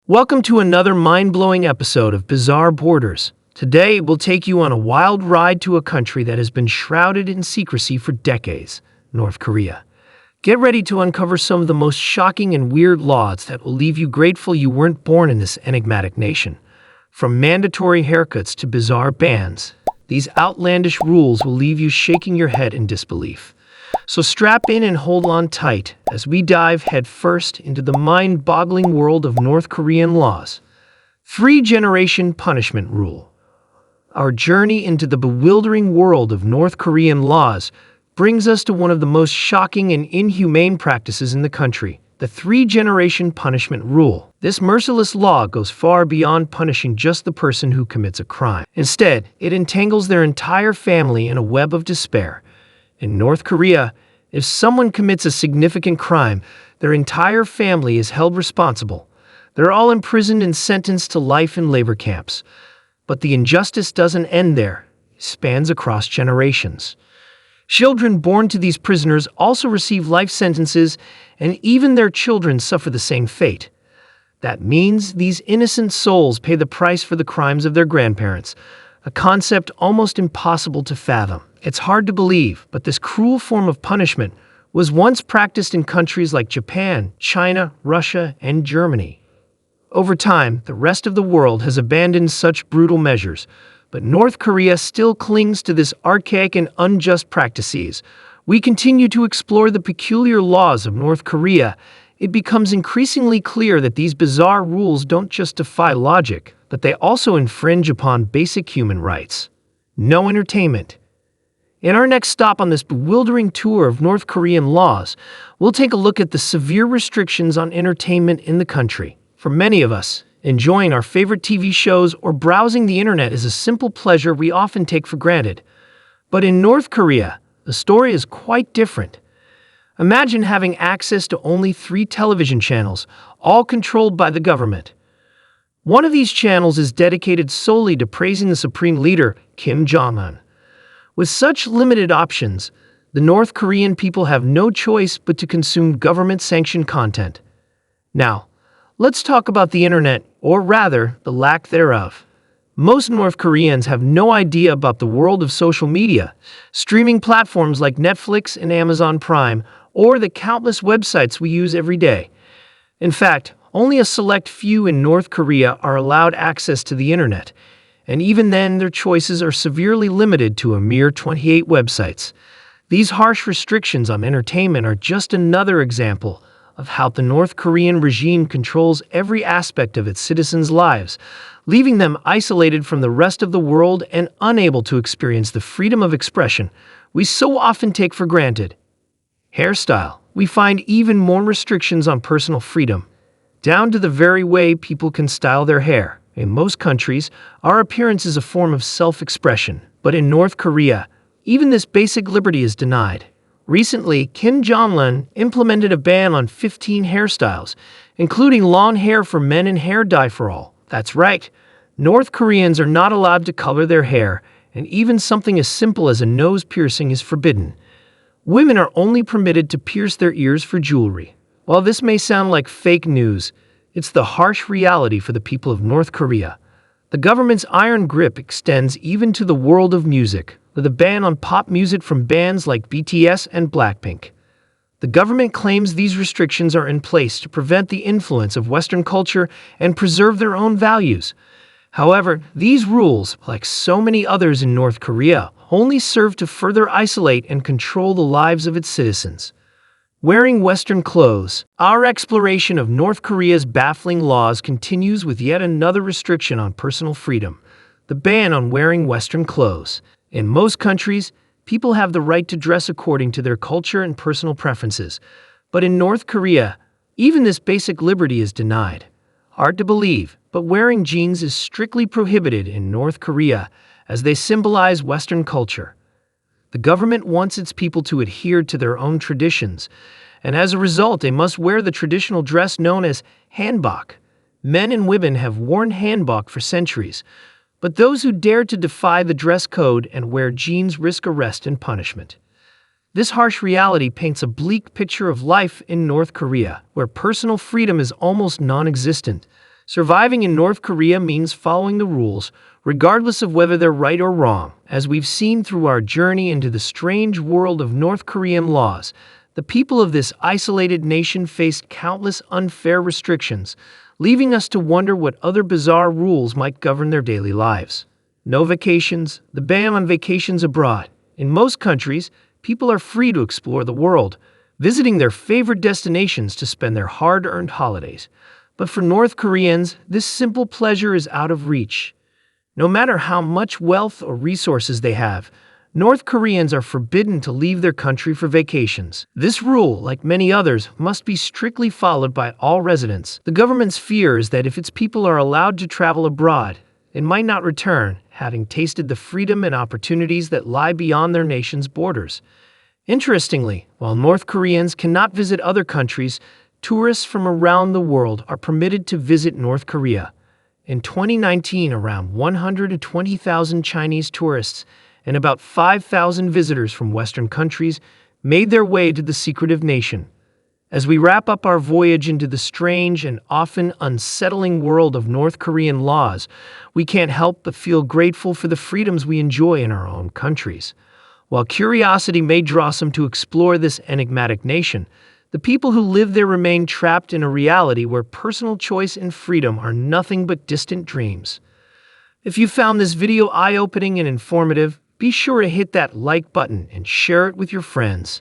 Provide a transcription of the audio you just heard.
Welcome to another mind-blowing episode of Bizarre Borders. Today, we'll take you on a wild ride to a country that has been shrouded in secrecy for decades, North Korea. Get ready to uncover some of the most shocking and weird laws that will leave you grateful you weren't born in this enigmatic nation. From mandatory haircuts to bizarre bans, these outlandish rules will leave you shaking your head in disbelief. So strap in and hold on tight as we dive headfirst into the mind-boggling world of North Korean laws. Three-generation punishment rule. Our journey into the bewildering world of North Korean laws brings us to one of the most shocking and inhumane practices in the country, the three-generation punishment rule. This merciless law goes far beyond punishing just the person who commits a crime. Instead, it entangles their entire family in a web of despair. In North Korea, if someone commits a significant crime, their entire family is held responsible. They're all imprisoned and sentenced to life in labor camps. But the injustice doesn't end there. It spans across generations. Children born to these prisoners also receive life sentences, and even their children suffer the same fate. That means these innocent souls pay the price for the crimes of their grandparents, a concept almost impossible to fathom. It's hard to believe, but this cruel form of punishment was once practiced in countries like Japan, China, Russia, and Germany. Over time, the rest of the world has abandoned such brutal measures, but North Korea still clings to this archaic and unjust practices. We continue to explore the peculiar laws of North Korea. It becomes increasingly clear that these bizarre rules don't just defy logic, but they also infringe upon basic human rights. No entertainment. In our next stop on this bewildering tour of North Korean laws, we'll take a look at the severe restrictions on entertainment in the country. For many of us, enjoying our favorite TV shows or browsing the internet is a simple pleasure we often take for granted. But in North Korea, the story is quite different. Imagine having access to only 3 television channels, all controlled by the government. One of these channels is dedicated solely to praising the supreme leader, Kim Jong-un. With such limited options, the North Korean people have no choice but to consume government-sanctioned content. Now, let's talk about the internet, or rather, the lack thereof. Most North Koreans have no idea about the world of social media, streaming platforms like Netflix and Amazon Prime, or the countless websites we use every day. In fact, only a select few in North Korea are allowed access to the internet, and even then their choices are severely limited to a mere 28 websites. These harsh restrictions on entertainment are just another example of how the North Korean regime controls every aspect of its citizens' lives, leaving them isolated from the rest of the world and unable to experience the freedom of expression we so often take for granted. Hairstyle. We find even more restrictions on personal freedom, down to the very way people can style their hair. In most countries, our appearance is a form of self-expression, but in North Korea, even this basic liberty is denied. Recently, Kim Jong-un implemented a ban on 15 hairstyles, including long hair for men and hair dye for all. That's right, North Koreans are not allowed to color their hair, and even something as simple as a nose piercing is forbidden. Women are only permitted to pierce their ears for jewelry. While this may sound like fake news, it's the harsh reality for the people of North Korea. The government's iron grip extends even to the world of music, with a ban on pop music from bands like BTS and Blackpink. The government claims these restrictions are in place to prevent the influence of Western culture and preserve their own values. However, these rules, like so many others in North Korea, only serve to further isolate and control the lives of its citizens. Wearing Western clothes. Our exploration of North Korea's baffling laws continues with yet another restriction on personal freedom, the ban on wearing Western clothes. In most countries, people have the right to dress according to their culture and personal preferences. But in North Korea, even this basic liberty is denied. Hard to believe, but wearing jeans is strictly prohibited in North Korea as they symbolize Western culture. The government wants its people to adhere to their own traditions, and as a result, they must wear the traditional dress known as hanbok. Men and women have worn hanbok for centuries, but those who dare to defy the dress code and wear jeans risk arrest and punishment. This harsh reality paints a bleak picture of life in North Korea, where personal freedom is almost non-existent. Surviving in North Korea means following the rules, regardless of whether they're right or wrong. As we've seen through our journey into the strange world of North Korean laws, the people of this isolated nation faced countless unfair restrictions, leaving us to wonder what other bizarre rules might govern their daily lives. No vacations, the ban on vacations abroad. In most countries, people are free to explore the world, visiting their favorite destinations to spend their hard-earned holidays. But for North Koreans, this simple pleasure is out of reach. No matter how much wealth or resources they have, North Koreans are forbidden to leave their country for vacations. This rule, like many others, must be strictly followed by all residents. The government's fear is that if its people are allowed to travel abroad, it might not return, having tasted the freedom and opportunities that lie beyond their nation's borders. Interestingly, while North Koreans cannot visit other countries, tourists from around the world are permitted to visit North Korea. In 2019, around 120,000 Chinese tourists and about 5,000 visitors from Western countries made their way to the secretive nation. As we wrap up our voyage into the strange and often unsettling world of North Korean laws, we can't help but feel grateful for the freedoms we enjoy in our own countries. While curiosity may draw some to explore this enigmatic nation, the people who live there remain trapped in a reality where personal choice and freedom are nothing but distant dreams. If you found this video eye-opening and informative, be sure to hit that like button and share it with your friends.